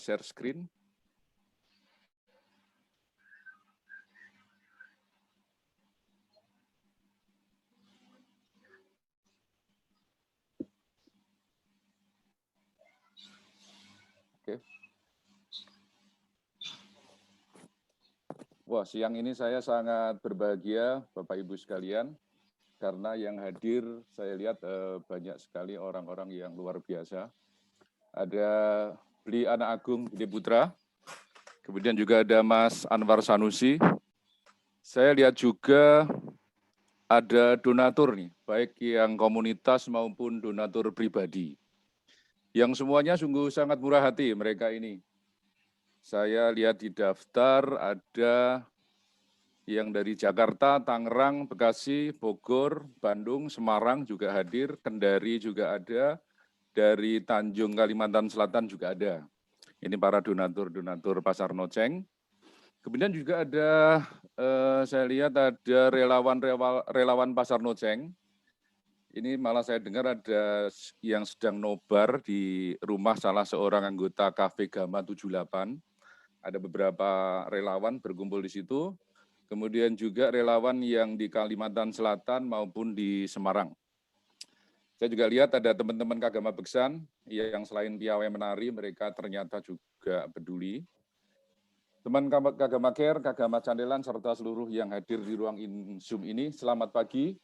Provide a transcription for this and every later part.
share screen. Oke. Wah, siang ini saya sangat berbahagia, Bapak Ibu sekalian, karena yang hadir saya lihat banyak sekali orang-orang yang luar biasa. Ada Beli Anak Agung Gede Putra, kemudian juga ada Mas Anwar Sanusi. Saya lihat juga ada donatur nih, baik yang komunitas maupun donatur pribadi. Yang semuanya sungguh sangat murah hati mereka ini. Saya lihat di daftar ada yang dari Jakarta, Tangerang, Bekasi, Bogor, Bandung, Semarang juga hadir, Kendari juga ada, dari Tanjung Kalimantan Selatan juga ada. Ini para donatur-donatur Pasar Noceng. Kemudian juga ada, saya lihat ada relawan Pasar Noceng. Ini malah saya dengar ada yang sedang nobar di rumah salah seorang anggota Cafe Gama 78. Ada beberapa relawan berkumpul di situ. Kemudian juga relawan yang di Kalimantan Selatan maupun di Semarang. Saya juga lihat ada teman-teman Kagama Beksan yang selain piawai menari, mereka ternyata juga peduli. Teman Kagama Care, Kagama Candelan, serta seluruh yang hadir di ruang Zoom ini, selamat pagi.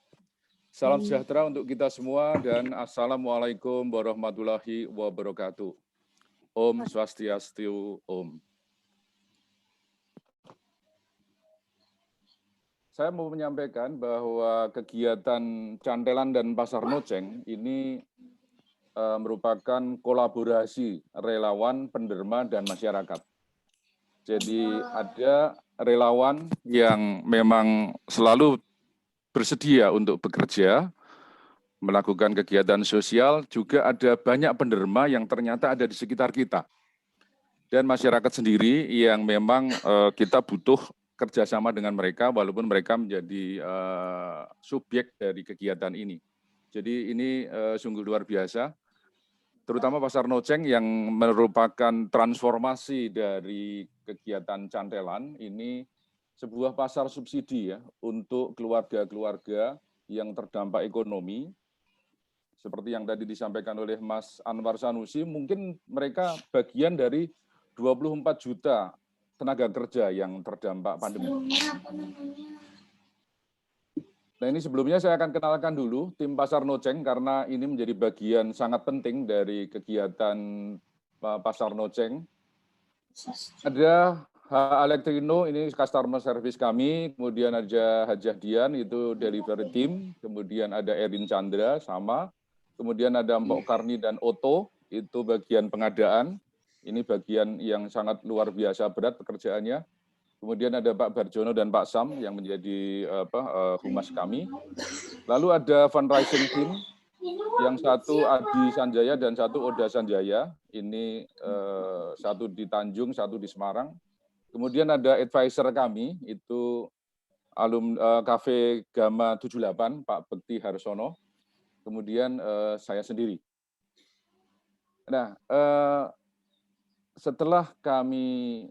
Salam sejahtera untuk kita semua dan Assalamualaikum warahmatullahi wabarakatuh. Om Swastiastu Om. Saya mau menyampaikan bahwa kegiatan Cantelan dan Pasar Noceng ini merupakan kolaborasi relawan, penderma, dan masyarakat. Jadi ada relawan yang memang selalu bersedia untuk bekerja, melakukan kegiatan sosial, juga ada banyak penderma yang ternyata ada di sekitar kita. Dan masyarakat sendiri yang memang kita butuh kerjasama dengan mereka, walaupun mereka menjadi subjek dari kegiatan ini. Jadi ini sungguh luar biasa, terutama Pasar Noceng yang merupakan transformasi dari kegiatan Cantelan, ini sebuah pasar subsidi ya untuk keluarga-keluarga yang terdampak ekonomi. Seperti yang tadi disampaikan oleh Mas Anwar Sanusi, mungkin mereka bagian dari 24 juta tenaga kerja yang terdampak pandemi. Nah, ini sebelumnya saya akan kenalkan dulu tim Pasar Noceng karena ini menjadi bagian sangat penting dari kegiatan Pasar Noceng. Ada Elektrino, ini customer service kami, kemudian ada Hajah Dian, itu delivery team, kemudian ada Erin Chandra, sama, kemudian ada Mbok Karni dan Oto, itu bagian pengadaan, ini bagian yang sangat luar biasa berat pekerjaannya. Kemudian ada Pak Barjono dan Pak Sam yang menjadi humas kami. Lalu ada fundraising team, yang satu Adi Sanjaya dan satu Oda Sanjaya, ini satu di Tanjung, satu di Semarang. Kemudian ada advisor kami, itu Cafe Gama 78, Pak Bekti Harsono. Kemudian saya sendiri. Nah, setelah kami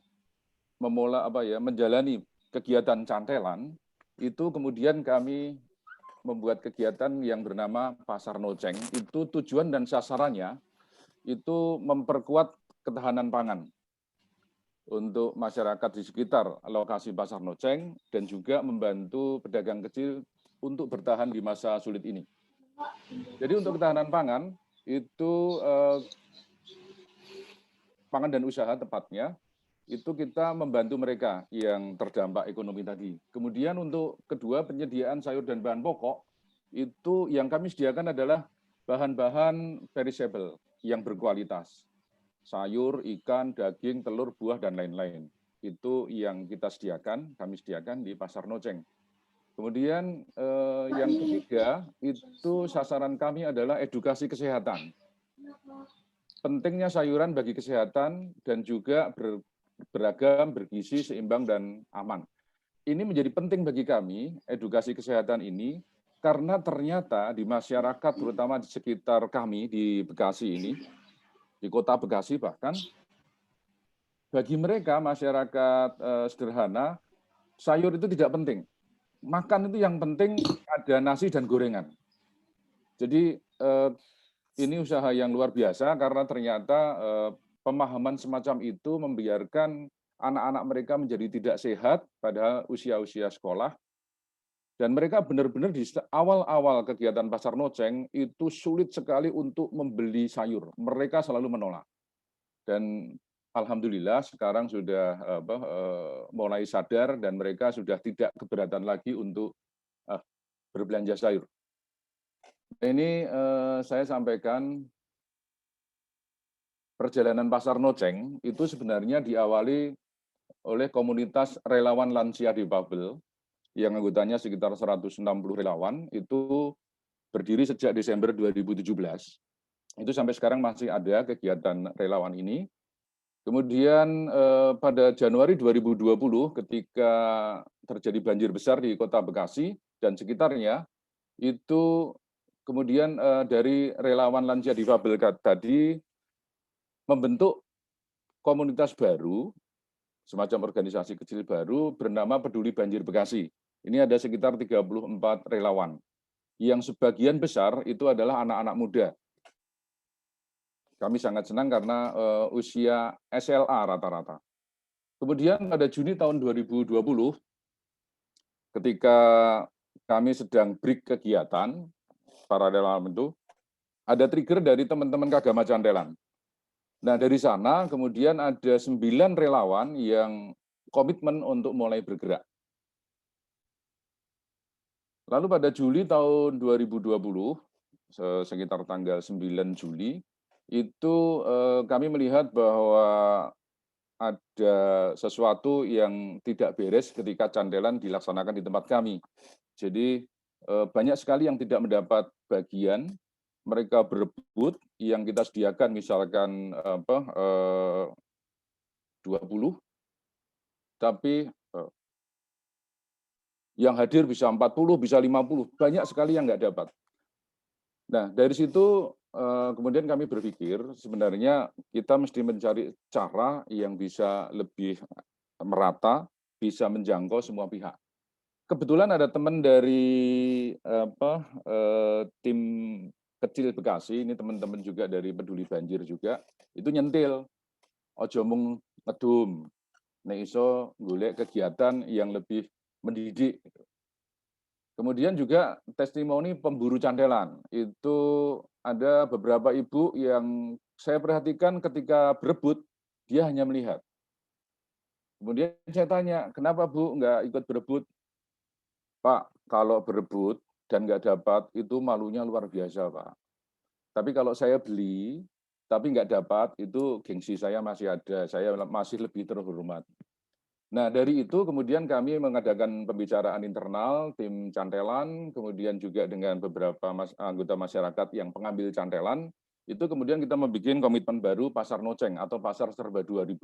menjalani kegiatan Cantelan, itu kemudian kami membuat kegiatan yang bernama Pasar Noceng. Itu tujuan dan sasarannya itu memperkuat ketahanan pangan untuk masyarakat di sekitar lokasi Pasar Noceng dan juga membantu pedagang kecil untuk bertahan di masa sulit ini. Jadi untuk ketahanan pangan itu pangan dan usaha tepatnya itu kita membantu mereka yang terdampak ekonomi tadi. Kemudian untuk kedua, penyediaan sayur dan bahan pokok itu yang kami sediakan adalah bahan-bahan perishable yang berkualitas. Sayur, ikan, daging, telur, buah, dan lain-lain. Itu yang kita sediakan, kami sediakan di Pasar Noceng. Kemudian yang ketiga, itu sasaran kami adalah edukasi kesehatan. Pentingnya sayuran bagi kesehatan dan juga beragam, bergizi, seimbang, dan aman. Ini menjadi penting bagi kami, edukasi kesehatan ini, karena ternyata di masyarakat, terutama di sekitar kami di Bekasi ini, di kota Bekasi bahkan, bagi mereka masyarakat sederhana, sayur itu tidak penting. Makan itu yang penting ada nasi dan gorengan. Jadi ini usaha yang luar biasa karena ternyata pemahaman semacam itu membiarkan anak-anak mereka menjadi tidak sehat pada usia-usia sekolah. Dan mereka benar-benar di awal-awal kegiatan pasar noceng itu sulit sekali untuk membeli sayur. Mereka selalu menolak. Dan alhamdulillah sekarang sudah mulai sadar dan mereka sudah tidak keberatan lagi untuk berbelanja sayur. Ini saya sampaikan perjalanan pasar noceng itu sebenarnya diawali oleh komunitas relawan lansia difabel yang anggotanya sekitar 160 relawan, itu berdiri sejak Desember 2017. Itu sampai sekarang masih ada kegiatan relawan ini. Kemudian pada Januari 2020 ketika terjadi banjir besar di Kota Bekasi dan sekitarnya, itu kemudian dari relawan lansia difabel tadi membentuk komunitas baru, semacam organisasi kecil baru bernama Peduli Banjir Bekasi. Ini ada sekitar 34 relawan, yang sebagian besar itu adalah anak-anak muda. Kami sangat senang karena usia SLA rata-rata. Kemudian pada Juni tahun 2020, ketika kami sedang break kegiatan, para relawan itu, ada trigger dari teman-teman Kagama Cantelan. Nah, dari sana kemudian ada 9 relawan yang komitmen untuk mulai bergerak. Lalu pada Juli tahun 2020, sekitar tanggal 9 Juli, itu kami melihat bahwa ada sesuatu yang tidak beres ketika cantelan dilaksanakan di tempat kami. Jadi banyak sekali yang tidak mendapat bagian, mereka berebut yang kita sediakan misalkan 20, tapi yang hadir bisa 40, bisa 50, banyak sekali yang nggak dapat. Nah, dari situ kemudian kami berpikir sebenarnya kita mesti mencari cara yang bisa lebih merata, bisa menjangkau semua pihak. Kebetulan ada teman dari tim kecil Bekasi, ini teman-teman juga dari Peduli Banjir juga, itu nyentil, ojo mung ngedum, nek iso golek kegiatan yang lebih mendidik. Kemudian juga testimoni pemburu cantelan, itu ada beberapa ibu yang saya perhatikan ketika berebut, dia hanya melihat. Kemudian saya tanya, kenapa Bu nggak ikut berebut? Pak, kalau berebut dan nggak dapat, itu malunya luar biasa, Pak. Tapi kalau saya beli, tapi nggak dapat, itu gengsi saya masih ada, saya masih lebih terhormat. Nah, dari itu kemudian kami mengadakan pembicaraan internal, tim cantelan, kemudian juga dengan beberapa anggota masyarakat yang pengambil cantelan, itu kemudian kita membuat komitmen baru Pasar Noceng atau Pasar Serba 2000.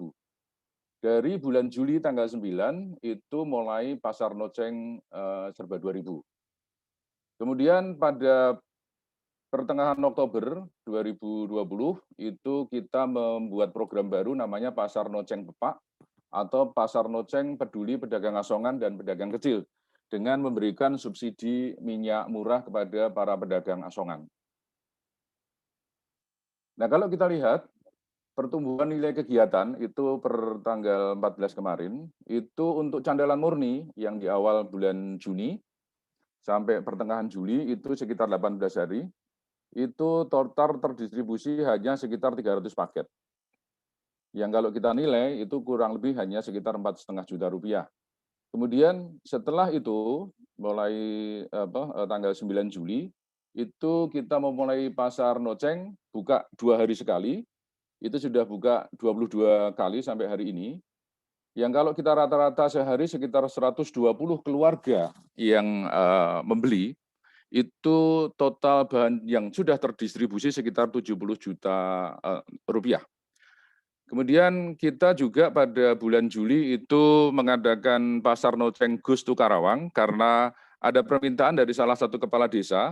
Dari bulan Juli tanggal 9, itu mulai Pasar Noceng Serba 2000. Kemudian pada pertengahan Oktober 2020, itu kita membuat program baru namanya Pasar Noceng Pepak, atau Pasar Noceng Peduli Pedagang Asongan dan Pedagang Kecil, dengan memberikan subsidi minyak murah kepada para pedagang asongan. Nah, kalau kita lihat pertumbuhan nilai kegiatan itu per tanggal 14 kemarin, itu untuk candelan murni yang di awal bulan Juni sampai pertengahan Juli itu sekitar 18 hari, itu total terdistribusi hanya sekitar 300 paket. Yang kalau kita nilai itu kurang lebih hanya sekitar 4,5 juta rupiah. Kemudian setelah itu, mulai tanggal 9 Juli, itu kita memulai Pasar Noceng, buka 2 hari sekali, itu sudah buka 22 kali sampai hari ini. Yang kalau kita rata-rata sehari sekitar 120 keluarga yang membeli, itu total bahan yang sudah terdistribusi sekitar 70 juta rupiah. Kemudian kita juga pada bulan Juli itu mengadakan Pasar Noceng Gustu Karawang karena ada permintaan dari salah satu kepala desa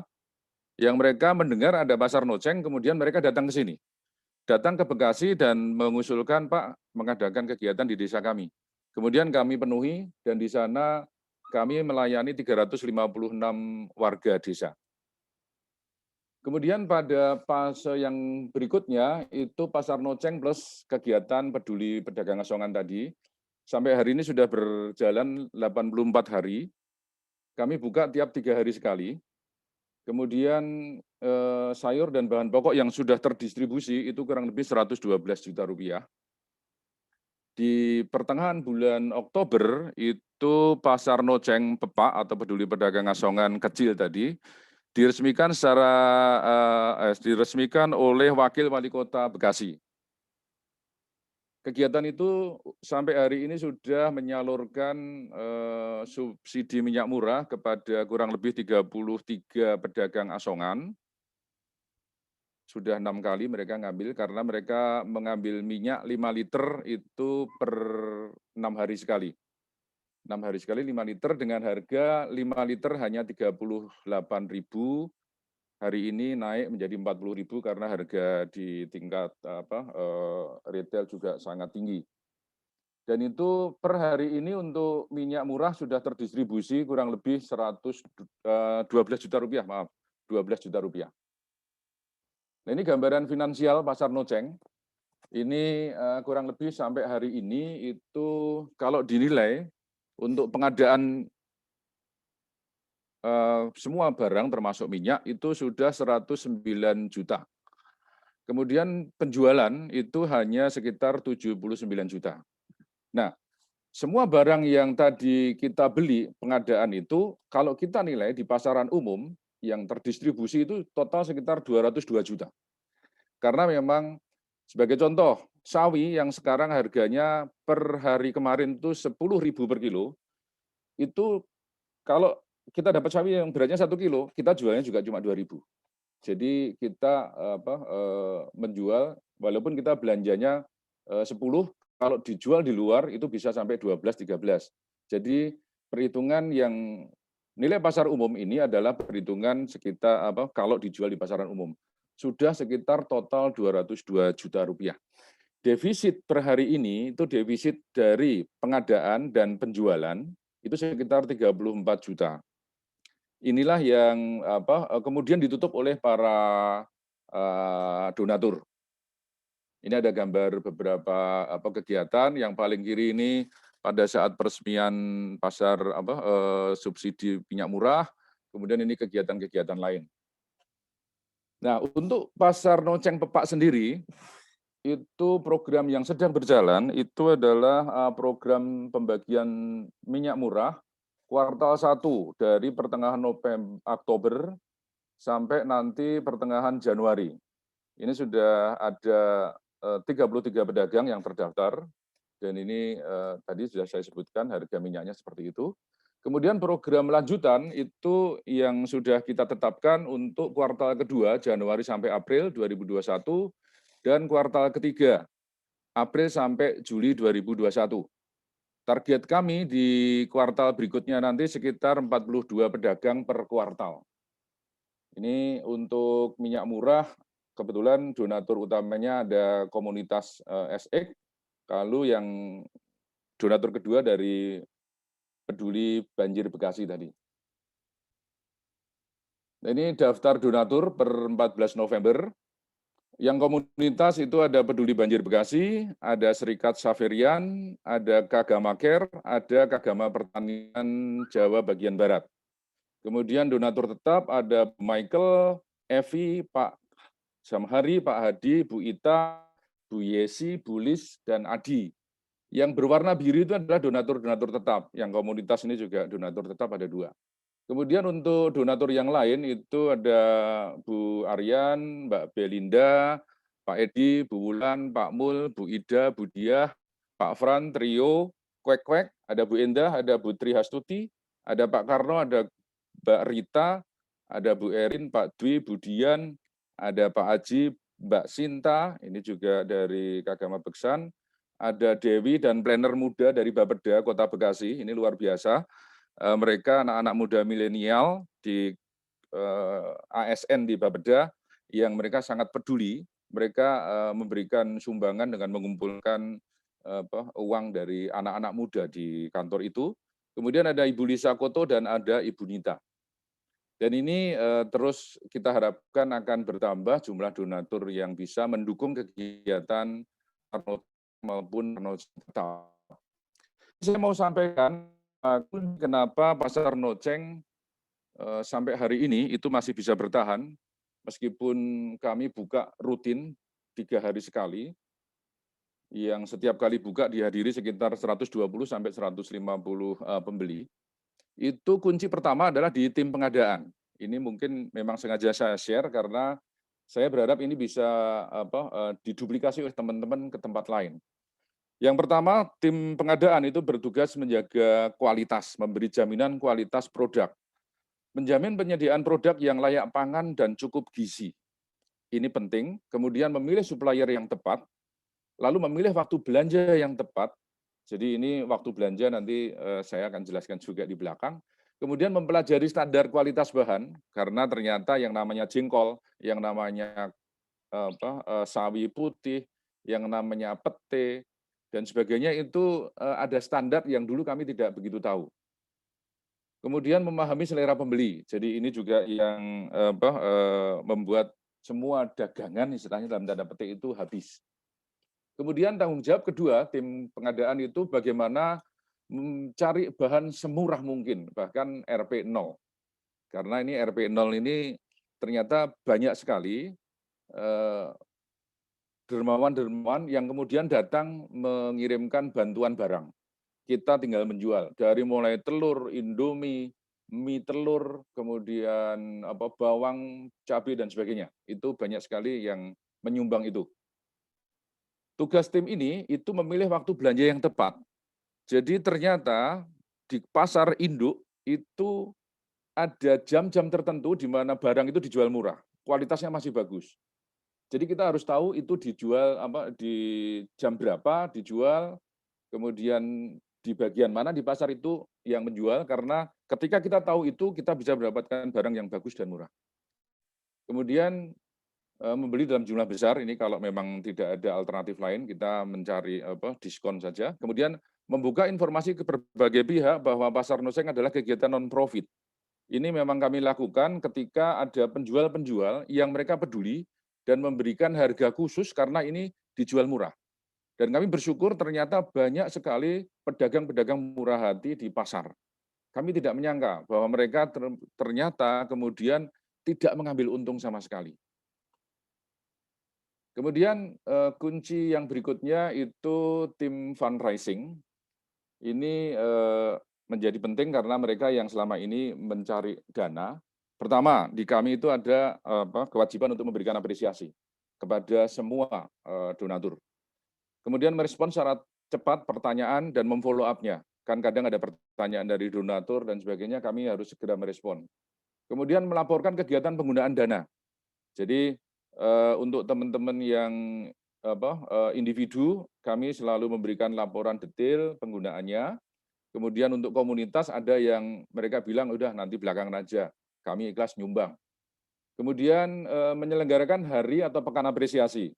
yang mereka mendengar ada Pasar Noceng, kemudian mereka datang ke sini. datang ke Bekasi dan mengusulkan, Pak, mengadakan kegiatan di desa kami. Kemudian kami penuhi dan di sana kami melayani 356 warga desa. Kemudian pada fase yang berikutnya itu Pasar Noceng plus kegiatan peduli pedagang asongan tadi. Sampai hari ini sudah berjalan 84 hari. Kami buka tiap 3 hari sekali. Kemudian sayur dan bahan pokok yang sudah terdistribusi itu kurang lebih 112 juta rupiah. Di pertengahan bulan Oktober itu Pasar Noceng Pepak atau peduli pedagang asongan kecil tadi diresmikan diresmikan oleh Wakil Wali Kota Bekasi. Kegiatan itu sampai hari ini sudah menyalurkan subsidi minyak murah kepada kurang lebih 33 pedagang asongan. Sudah 6 kali mereka ngambil karena mereka mengambil minyak 5 liter itu per 6 hari sekali. 6 hari sekali 5 liter dengan harga 5 liter hanya 38.000. Hari ini naik menjadi 40.000 karena harga di tingkat retail juga sangat tinggi. Dan itu per hari ini untuk minyak murah sudah terdistribusi kurang lebih 12 juta rupiah, maaf, 12 juta rupiah. Nah, ini gambaran finansial Pasar Noceng. Ini kurang lebih sampai hari ini itu kalau dinilai untuk pengadaan semua barang termasuk minyak itu sudah 109 juta. Kemudian penjualan itu hanya sekitar 79 juta. Nah, semua barang yang tadi kita beli pengadaan itu kalau kita nilai di pasaran umum yang terdistribusi itu total sekitar 202 juta. Karena memang sebagai contoh, sawi yang sekarang harganya per hari kemarin itu 10.000 per kilo, itu kalau kita dapat sawi yang beratnya 1 kilo, kita jualnya juga cuma 2.000. Jadi kita menjual, walaupun kita belanjanya 10, kalau dijual di luar itu bisa sampai 12, 13. Jadi perhitungan yang nilai pasar umum ini adalah perhitungan sekitar kalau dijual di pasaran umum. Sudah sekitar total 202 juta rupiah. Defisit per hari ini itu defisit dari pengadaan dan penjualan itu sekitar 34 juta. Inilah yang kemudian ditutup oleh para donatur. Ini ada gambar beberapa kegiatan. Yang paling kiri ini pada saat peresmian pasar subsidi minyak murah. Kemudian ini kegiatan-kegiatan lain. Nah, untuk Pasar Noceng Pepak sendiri, itu program yang sedang berjalan, itu adalah program pembagian minyak murah kuartal 1 dari pertengahan Oktober sampai nanti pertengahan Januari. Ini sudah ada 33 pedagang yang terdaftar, dan ini tadi sudah saya sebutkan harga minyaknya seperti itu. Kemudian program lanjutan itu yang sudah kita tetapkan untuk kuartal kedua, Januari sampai April 2021, dan kuartal ketiga, April sampai Juli 2021. Target kami di kuartal berikutnya nanti sekitar 42 pedagang per kuartal. Ini untuk minyak murah, kebetulan donatur utamanya ada komunitas SX, lalu yang donatur kedua dari Peduli Banjir Bekasi tadi. Nah, ini daftar donatur per 14 November. Yang komunitas itu ada Peduli Banjir Bekasi, ada Serikat Saverian, ada Kagama Care, ada Kagama Pertanian Jawa bagian Barat. Kemudian donatur tetap ada Michael, Evi, Pak Samhari, Pak Hadi, Bu Ita, Bu Yesi, Bu Lis, dan Adi. Yang berwarna biru itu adalah donatur-donatur tetap. Yang komunitas ini juga donatur tetap ada 2. Kemudian untuk donatur yang lain itu ada Bu Aryan, Mbak Belinda, Pak Edi, Bu Wulan, Pak Mul, Bu Ida, Bu Diah, Pak Fran, Trio, Kwek-Kwek, ada Bu Endah, ada Bu Tri Hastuti, ada Pak Karno, ada Mbak Rita, ada Bu Erin, Pak Dwi, Bu Dian, ada Pak Aji, Mbak Sinta, ini juga dari Kagama Beksan, ada Dewi dan planner muda dari Bapeda Kota Bekasi, ini luar biasa. Mereka anak-anak muda milenial di ASN di Bapeda yang mereka sangat peduli mereka memberikan sumbangan dengan mengumpulkan uang dari anak-anak muda di kantor itu. Kemudian ada Ibu Lisa Koto dan ada Ibu Nita. Dan ini terus kita harapkan akan bertambah jumlah donatur yang bisa mendukung kegiatan Arno maupun Arno tetap. Saya mau sampaikan kenapa pasar Noceng sampai hari ini itu masih bisa bertahan, meskipun kami buka rutin 3 hari sekali, yang setiap kali buka dihadiri sekitar 120 sampai 150 pembeli. Itu kunci pertama adalah di tim pengadaan. Ini mungkin memang sengaja saya share karena saya berharap ini bisa diduplikasi oleh teman-teman ke tempat lain. Yang pertama, tim pengadaan itu bertugas menjaga kualitas, memberi jaminan kualitas produk, menjamin penyediaan produk yang layak pangan dan cukup gizi. Ini penting. Kemudian memilih supplier yang tepat, lalu memilih waktu belanja yang tepat. Jadi ini waktu belanja nanti saya akan jelaskan juga di belakang. Kemudian mempelajari standar kualitas bahan, karena ternyata yang namanya jengkol, yang namanya sawi putih, yang namanya pete, dan sebagainya itu ada standar yang dulu kami tidak begitu tahu. Kemudian memahami selera pembeli. Jadi ini juga yang membuat semua dagangan istilahnya dalam tanda petik itu habis. Kemudian tanggung jawab kedua tim pengadaan itu bagaimana mencari bahan semurah mungkin, bahkan RP0. Karena ini RP0 ini ternyata banyak sekali dermawan-dermawan yang kemudian datang mengirimkan bantuan barang. Kita tinggal menjual dari mulai telur, Indomie, mie telur, kemudian bawang, cabai dan sebagainya. Itu banyak sekali yang menyumbang itu. Tugas tim ini itu memilih waktu belanja yang tepat. Jadi ternyata di pasar induk itu ada jam-jam tertentu di mana barang itu dijual murah, kualitasnya masih bagus. Jadi kita harus tahu itu dijual di jam berapa dijual, kemudian di bagian mana di pasar itu yang menjual, karena ketika kita tahu itu kita bisa mendapatkan barang yang bagus dan murah. Kemudian membeli dalam jumlah besar, ini kalau memang tidak ada alternatif lain, kita mencari diskon saja. Kemudian membuka informasi ke berbagai pihak bahwa Pasar Noseng adalah kegiatan non-profit. Ini memang kami lakukan ketika ada penjual-penjual yang mereka peduli dan memberikan harga khusus karena ini dijual murah. Dan kami bersyukur ternyata banyak sekali pedagang-pedagang murah hati di pasar. Kami tidak menyangka bahwa mereka ternyata kemudian tidak mengambil untung sama sekali. Kemudian kunci yang berikutnya itu tim fundraising. Ini menjadi penting karena mereka yang selama ini mencari dana. Pertama, di kami itu ada kewajiban untuk memberikan apresiasi kepada semua donatur. Kemudian merespon secara cepat pertanyaan dan memfollow up-nya. Kan kadang ada pertanyaan dari donatur dan sebagainya, kami harus segera merespon. Kemudian melaporkan kegiatan penggunaan dana. Jadi untuk teman-teman yang individu, kami selalu memberikan laporan detail penggunaannya. Kemudian untuk komunitas ada yang mereka bilang udah nanti belakangan aja, kami ikhlas nyumbang. Kemudian menyelenggarakan hari atau pekan apresiasi.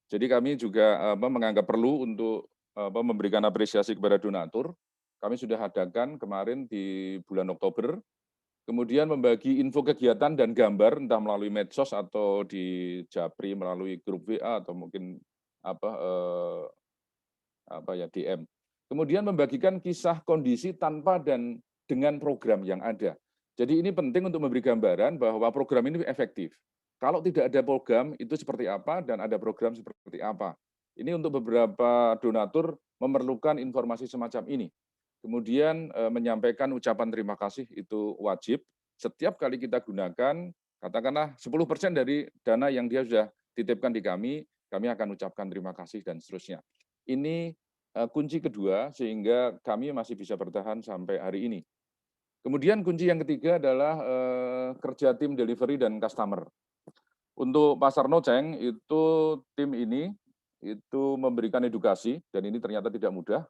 Jadi kami juga menganggap perlu untuk memberikan apresiasi kepada donatur. Kami sudah adakan kemarin di bulan Oktober. Kemudian membagi info kegiatan dan gambar entah melalui medsos atau di Japri melalui grup WA atau mungkin DM. Kemudian membagikan kisah kondisi tanpa dan dengan program yang ada. Jadi ini penting untuk memberi gambaran bahwa program ini efektif. Kalau tidak ada program itu seperti apa dan ada program seperti apa. Ini untuk beberapa donatur memerlukan informasi semacam ini. Kemudian menyampaikan ucapan terima kasih itu wajib. Setiap kali kita gunakan, katakanlah 10% dari dana yang dia sudah titipkan di kami akan ucapkan terima kasih dan seterusnya. Ini kunci kedua sehingga kami masih bisa bertahan sampai hari ini. Kemudian kunci yang ketiga adalah kerja tim delivery dan customer. Untuk Pasar Noceng itu tim ini itu memberikan edukasi dan ini ternyata tidak mudah.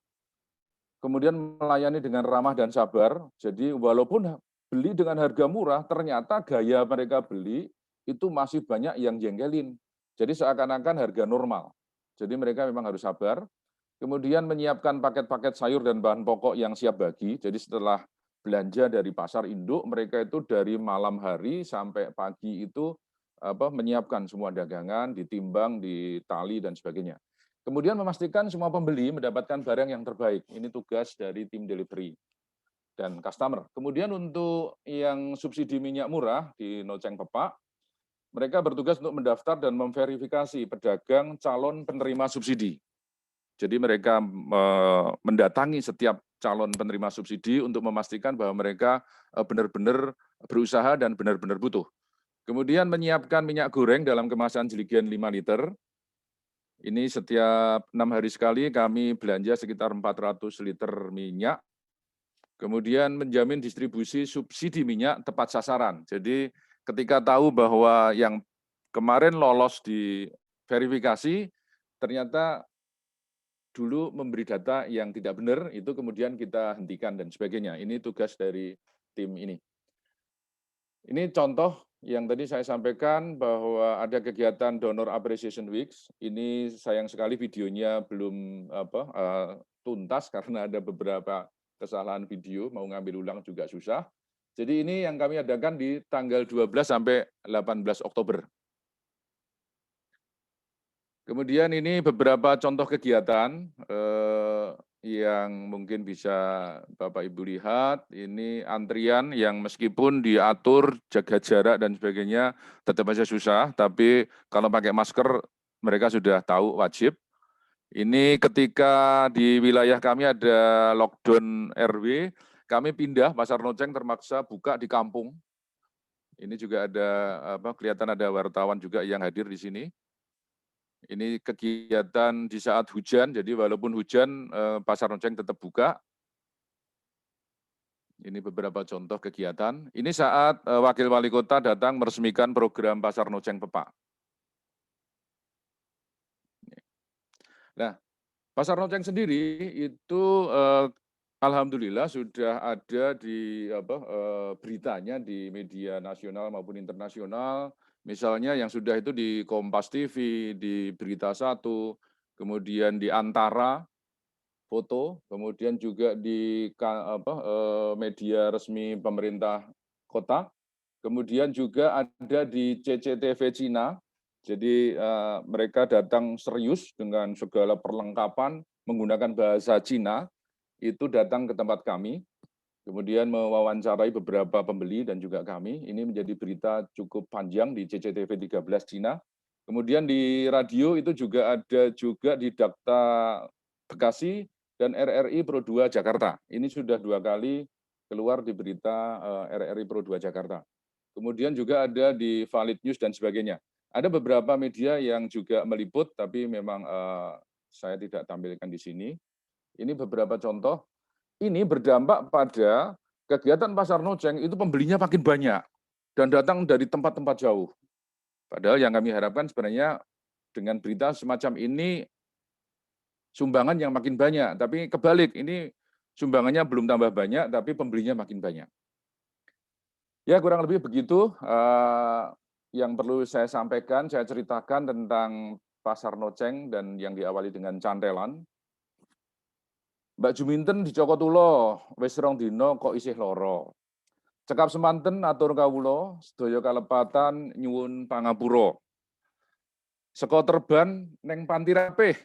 Kemudian melayani dengan ramah dan sabar. Jadi walaupun beli dengan harga murah, ternyata gaya mereka beli itu masih banyak yang jengkelin. Jadi seakan-akan harga normal. Jadi mereka memang harus sabar. Kemudian menyiapkan paket-paket sayur dan bahan pokok yang siap bagi. Jadi setelah belanja dari pasar induk, mereka itu dari malam hari sampai pagi itu menyiapkan semua dagangan, ditimbang, ditali dan sebagainya. Kemudian memastikan semua pembeli mendapatkan barang yang terbaik. Ini tugas dari tim delivery dan customer. Kemudian untuk yang subsidi minyak murah di Noceng Pepak, mereka bertugas untuk mendaftar dan memverifikasi pedagang calon penerima subsidi. Jadi mereka mendatangi setiap calon penerima subsidi untuk memastikan bahwa mereka benar-benar berusaha dan benar-benar butuh. Kemudian menyiapkan minyak goreng dalam kemasan jeligen 5 liter. Ini setiap 6 hari sekali kami belanja sekitar 400 liter minyak. Kemudian menjamin distribusi subsidi minyak tepat sasaran. Jadi ketika tahu bahwa yang kemarin lolos di verifikasi, ternyata dulu memberi data yang tidak benar, itu kemudian kita hentikan dan sebagainya. Ini tugas dari tim ini. Ini contoh yang tadi saya sampaikan bahwa ada kegiatan Donor Appreciation Weeks. Ini sayang sekali videonya belum tuntas karena ada beberapa kesalahan video, mau ngambil ulang juga susah. Jadi ini yang kami adakan di tanggal 12 sampai 18 Oktober. Kemudian ini beberapa contoh kegiatan yang mungkin bisa Bapak Ibu lihat. Ini antrian yang meskipun diatur jaga jarak dan sebagainya tetap saja susah, tapi kalau pakai masker mereka sudah tahu wajib. Ini ketika di wilayah kami ada lockdown RW, kami pindah Pasar Noceng terpaksa buka di kampung. Ini juga ada kelihatan ada wartawan juga yang hadir di sini. Ini kegiatan di saat hujan, jadi walaupun hujan Pasar Noceng tetap buka. Ini beberapa contoh kegiatan. Ini saat Wakil Wali Kota datang meresmikan program Pasar Noceng Pepak. Nah, Pasar Noceng sendiri itu alhamdulillah sudah ada di beritanya di media nasional maupun internasional. Misalnya yang sudah itu di Kompas TV, di Berita Satu, kemudian di Antara foto, kemudian juga di media resmi pemerintah kota, kemudian juga ada di CCTV Cina. Jadi mereka datang serius dengan segala perlengkapan menggunakan bahasa Cina, itu datang ke tempat kami, kemudian mewawancarai beberapa pembeli dan juga kami. Ini menjadi berita cukup panjang di CCTV 13 Cina. Kemudian di radio itu juga ada juga di Dakta Bekasi dan RRI Pro 2 Jakarta. Ini sudah 2 kali keluar di berita RRI Pro 2 Jakarta. Kemudian juga ada di Valid News dan sebagainya. Ada beberapa media yang juga meliput, tapi memang saya tidak tampilkan di sini. Ini beberapa contoh. Ini berdampak pada kegiatan Pasar Noceng itu pembelinya makin banyak dan datang dari tempat-tempat jauh. Padahal yang kami harapkan sebenarnya dengan berita semacam ini sumbangan yang makin banyak, tapi kebalik, ini sumbangannya belum tambah banyak, tapi pembelinya makin banyak. Ya kurang lebih begitu yang perlu saya sampaikan, saya ceritakan tentang Pasar Noceng dan yang diawali dengan cantelan. Mbak Juminten di Cokotulo, wis rong dino kok isih loro. Cekap semanten atur kawula, sedaya kalepatan nyuwun pangapura. Seko Terban neng Panti Rapih.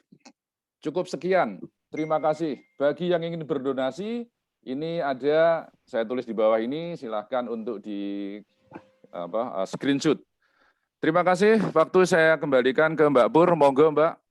Cukup sekian. Terima kasih. Bagi yang ingin berdonasi, ini ada, saya tulis di bawah ini, silahkan untuk di screenshot. Terima kasih. Waktu saya kembalikan ke Mbak Pur. Monggo Mbak.